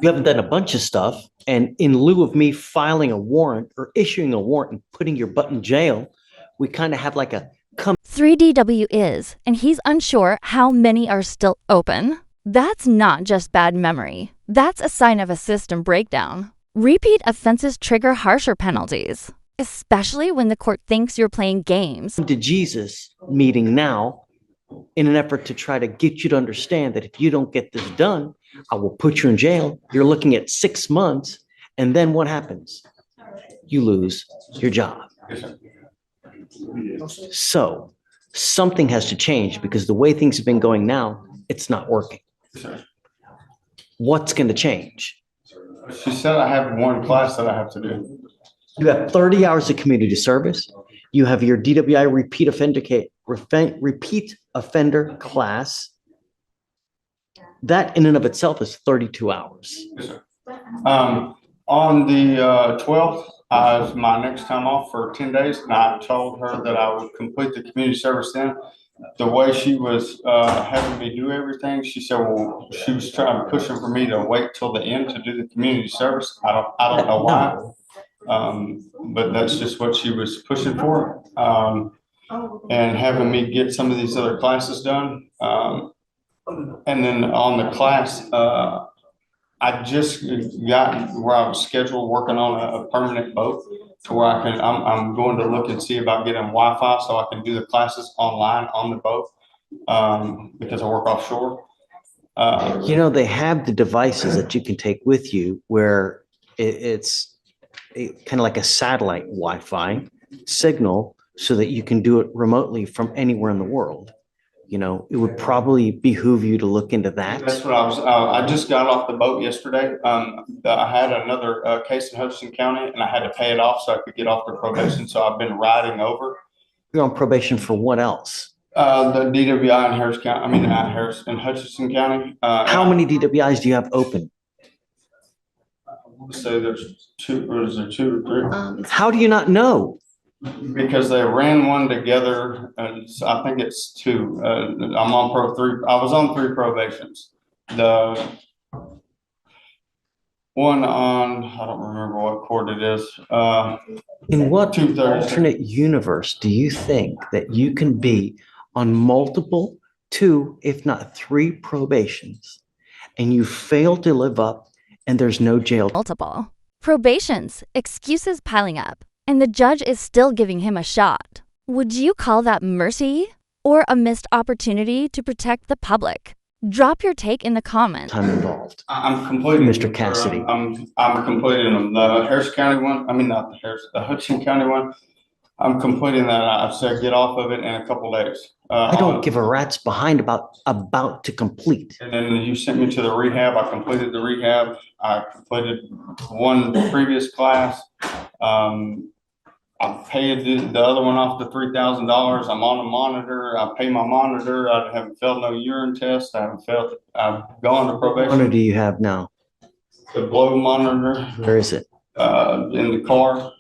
You haven't done a bunch of stuff. And in lieu of me filing a warrant or issuing a warrant and putting your butt in jail, we kind of have like a 3DW is, and he's unsure how many are still open. That's not just bad memory. That's a sign of a system breakdown. Repeat offenses trigger harsher penalties, especially when the court thinks you're playing games. to Jesus meeting now in an effort to try to get you to understand that if you don't get this done, I will put you in jail. You're looking at 6 months. And then what happens? You lose your job. So something has to change because the way things have been going now, it's not working. What's going to change? She said I have one class that I have to do. You have 30 hours of community service. You have your DWI repeat offender class. That in and of itself is 32 hours. Yes, sir. On the 12th is my next time off for 10 days, and I told her that I would complete the community service then. The way she was having me do everything, she said, well, she was pushing for me to wait till the end to do the community service. I don't know why, but that's just what she was pushing for, and having me get some of these other classes done. And then on the class, I just got where I was scheduled working on a permanent boat to where I'm going to look and see about getting Wi-Fi so I can do the classes online on the boat, because I work offshore. They have the devices that you can take with you where it's kind of like a satellite Wi-Fi signal so that you can do it remotely from anywhere in the world. It would probably behoove you to look into that. That's what I just got off the boat yesterday. I had another case in Hutchinson County and I had to pay it off so I could get off the probation. So I've been riding over. You're on probation for what else? The DWI in Harris County, Harris in Hutchinson County. How many DWIs do you have open? So there's two, or is there two or three? How do you not know? Because they ran one together, and so I think it's two. I'm on three. I was on 3 probations. The one on, I don't remember what court it is. In what alternate universe do you think that you can be on multiple 2, if not 3 probations, and you fail to live up, and there's no jail? Multiple probations, excuses piling up, and the judge is still giving him a shot. Would you call that mercy or a missed opportunity to protect the public? Drop your take in the comments. Time involved. I'm completing, Mr. Cassidy. I'm completing them. The Harris County one. Not the Harris, the Hutchinson County one. I'm completing that. I said get off of it in a couple days. I don't give a rat's behind about to complete. And then you sent me to the rehab. I completed the rehab. I completed one previous class. I paid the other one off the $3,000. I'm on a monitor. I pay my monitor. I haven't failed no urine test. I've gone to probation. What monitor do you have now? The blow monitor. Where is it? In the car.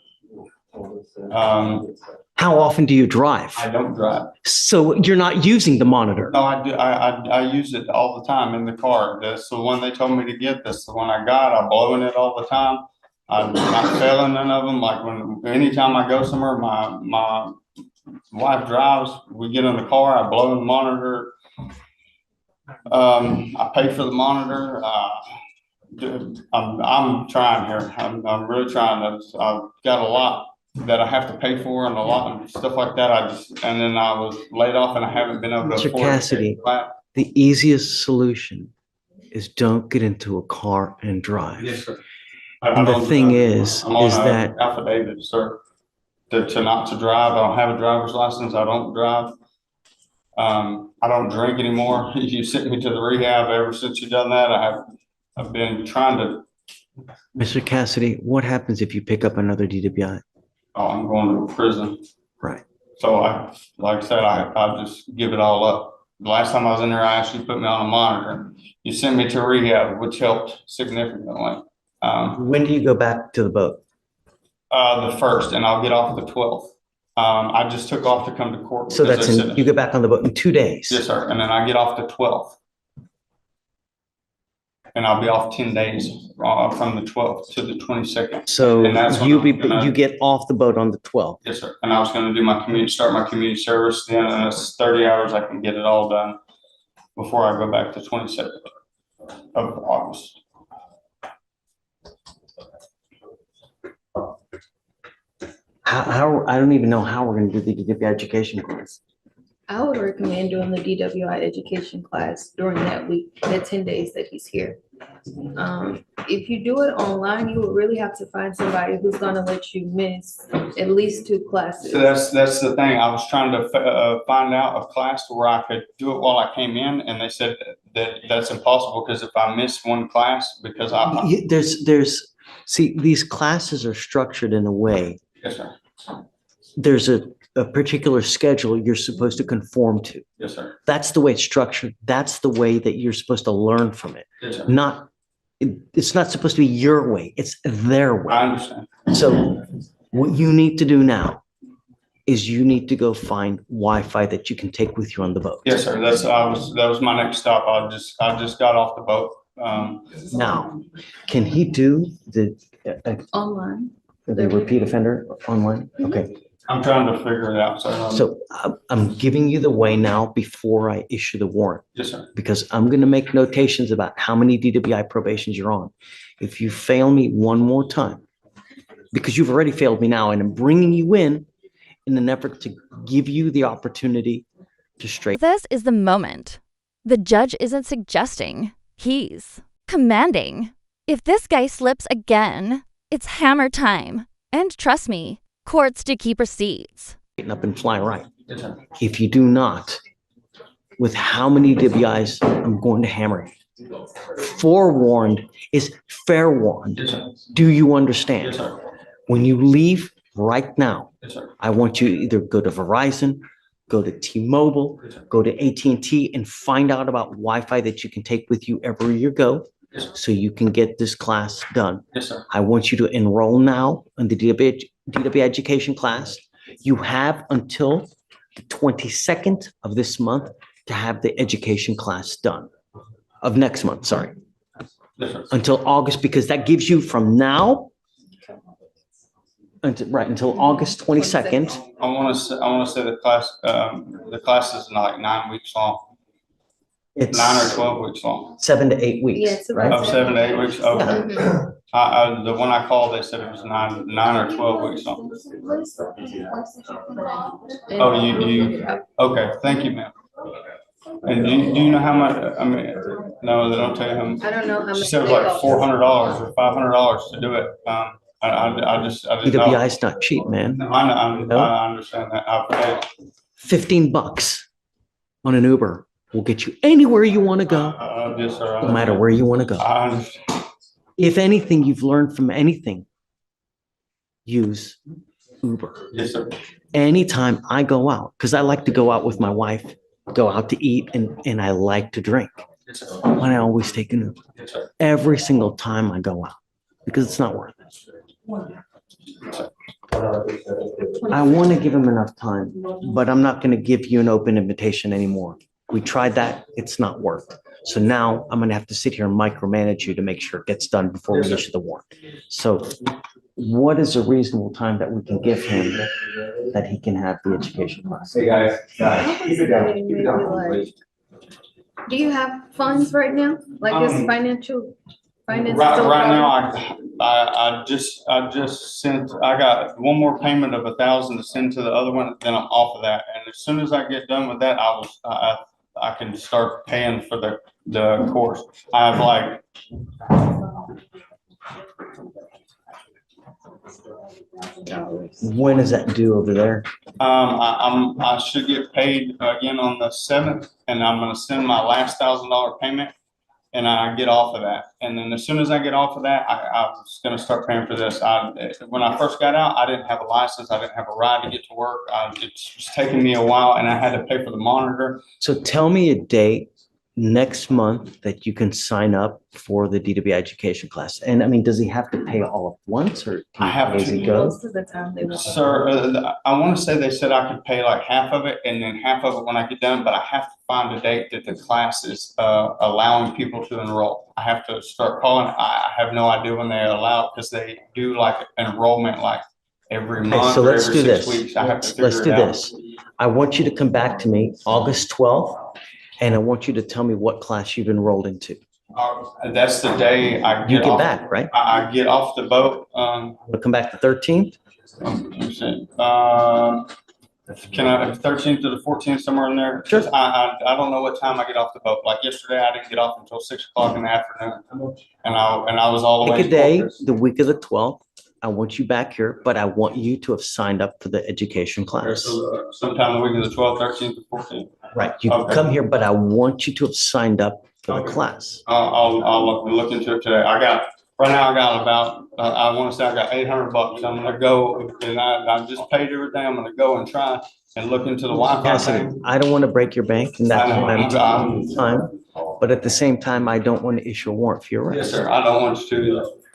How often do you drive? I don't drive. So you're not using the monitor? No, I do. I use it all the time in the car. That's the one they told me to get. That's the one I got. I'm blowing it all the time. I'm not failing none of them. Like anytime I go somewhere, my wife drives, we get in the car, I blow in the monitor. I pay for the monitor. I'm trying here. I'm really trying. I've got a lot that I have to pay for and a lot of stuff like that. And then I was laid off and I haven't been able to Mr. afford Cassidy, the easiest solution is don't get into a car and drive. Yes, sir. And the thing is that affidavit, sir, to not to drive. I don't have a driver's license. I don't drive. I don't drink anymore. You sent me to the rehab. Ever since you've done that, I've been trying to. Mr. Cassidy, what happens if you pick up another DWI? Oh, I'm going to prison. Right. So like I said, I just give it all up. The last time I was in there, I actually put me on a monitor. You sent me to rehab, which helped significantly. When do you go back to the boat? The 1st, and I'll get off the 12th. I just took off to come to court. So that's you get back on the boat in 2 days. Yes, sir. And then I get off the 12th. and I'll be off 10 days from the 12th to the 22nd. So And that's when you I'm gonna- you get off the boat on the 12th. Yes, sir. And I was gonna do start my community service, then in 30 hours, I can get it all done before I go back to 22nd of August. How, I don't even know how we're gonna do the DWI education class. I would recommend doing the DWI education class during that week, that 10 days that he's here. If you do it online, you would really have to find somebody who's gonna let you miss at least 2 classes. So that's the thing. I was trying to find out a class where I could do it while I came in, and they said that's impossible because if I miss one class, because See, these classes are structured in a way. Yes, sir. There's a particular schedule you're supposed to conform to. Yes, sir. That's the way it's structured. That's the way that you're supposed to learn from it. Yes, sir. It's not supposed to be your way. It's their way. I understand. So what you need to do now is you need to go find Wi-Fi that you can take with you on the boat. Yes, sir. That was my next stop. I just got off the boat. Now, can he do the Online. repeat offender online? Okay. I'm trying to figure it out. So I'm giving you the way now before I issue the warrant, Yes, sir. because I'm going to make notations about how many DWI probations you're on. If you fail me one more time, because you've already failed me now, and I'm bringing you in an effort to give you the opportunity to straighten. This is the moment. The judge isn't suggesting, he's commanding. If this guy slips again, it's hammer time. And trust me, courts do keep receipts. Up and fly right. Yes, sir. If you do not, with how many DWIs, I'm going to hammer you. Forewarned is fair warned. Yes, sir. Do you understand? Yes, sir. When you leave right now, Yes, sir. I want you to either go to Verizon, go to T-Mobile, Yes, sir. go to AT&T and find out about Wi-Fi that you can take with you everywhere you go, Yes, sir. so you can get this class done. Yes, sir. I want you to enroll now in the DWI education class. You have until the 22nd of this month to have the education class done. Of next month, sorry. Yes, sir. Until August, because that gives you from now until August 22nd. I want to say the class is like 9 weeks long. It's 9 or 12 weeks long. 7 to 8 weeks, Yes, right? Oh, 7 to 8 weeks. Okay. Mhm. The one I called, they said it was 9 or 12 weeks long. Oh, you. Okay, thank you, ma'am. And do you know how much? I mean, no, they don't tell you how much. I don't know how much. She said it was they like cost. $400 or $500 to do it. I just know. DWI is not cheap, man. I understand that. I've paid. $15 on an Uber will get you anywhere you want to go, Yes, sir. no matter where you want to go. I understand. If anything you've learned from anything, use Uber. Yes, sir. Anytime I go out, because I like to go out with my wife, go out to eat, and I like to drink, Yes, sir. and I always take an Uber Yes, sir. every single time I go out, because it's not worth it. I want to give him enough time, but I'm not going to give you an open invitation anymore. We tried that. It's not worked. So now I'm going to have to sit here and micromanage you to make sure it gets done before we issue the warrant. So what is a reasonable time that we can give him that he can have the education class? Hey, guys, keep it down, keep it down, Maybe please. Do you have funds right now? Like this financial? finance Right, still right going? now, I just sent, I got one more payment of 1,000 to send to the other one, then I'm off of that. And as soon as I get done with that, I can start paying for the course. I have like, When is that due over there? I should get paid again on the 7th, and I'm gonna send my last $1,000 payment, and I get off of that. And then as soon as I get off of that, I was gonna start paying for this. When I first got out, I didn't have a license, I didn't have a ride to get to work. It was taking me a while, and I had to pay for the monitor. So tell me a date next month that you can sign up for the DWI education class. And I mean, does he have to pay all at once or I can have he pay as to. he goes? Most of the time they won't. Sir, I want to say they said I could pay like half of it and then half of it when I get done, but I have to find a date that the class is allowing people to enroll. I have to start calling. I have no idea when they allow because they do like an enrollment like every Okay, month so or let's every do 6 this. weeks. I have to Let's figure do it out. this. I want you to come back to me August 12th, and I want you to tell me what class you've enrolled into. That's the day I You get get off. back, right? I get off the boat. We'll come back the 13th. Can I, 13th to the 14th, somewhere in there? Sure. I don't know what time I get off the boat. Like yesterday, I didn't get off until 6 o'clock in the afternoon. And I was all the way. Pick a in day, Corpus. the week of the 12th. I want you back here, but I want you to have signed up for the education Okay, class. so, sometime the week of the 12th, 13th, or 14th. Right, you can Okay. come here, but I want you to have signed up for the Okay. class. I'll look into it today. Right now I got about, I want to say I got $800. I'm gonna go and I just paid everything. I'm gonna go and try and look into the Wi-Fi Cassidy, thing. I don't want to break your bank and that's I know, why I'm I'm- taking time. But at the same time, I don't want to issue a warrant for your Yes, arrest. sir. I don't want you to.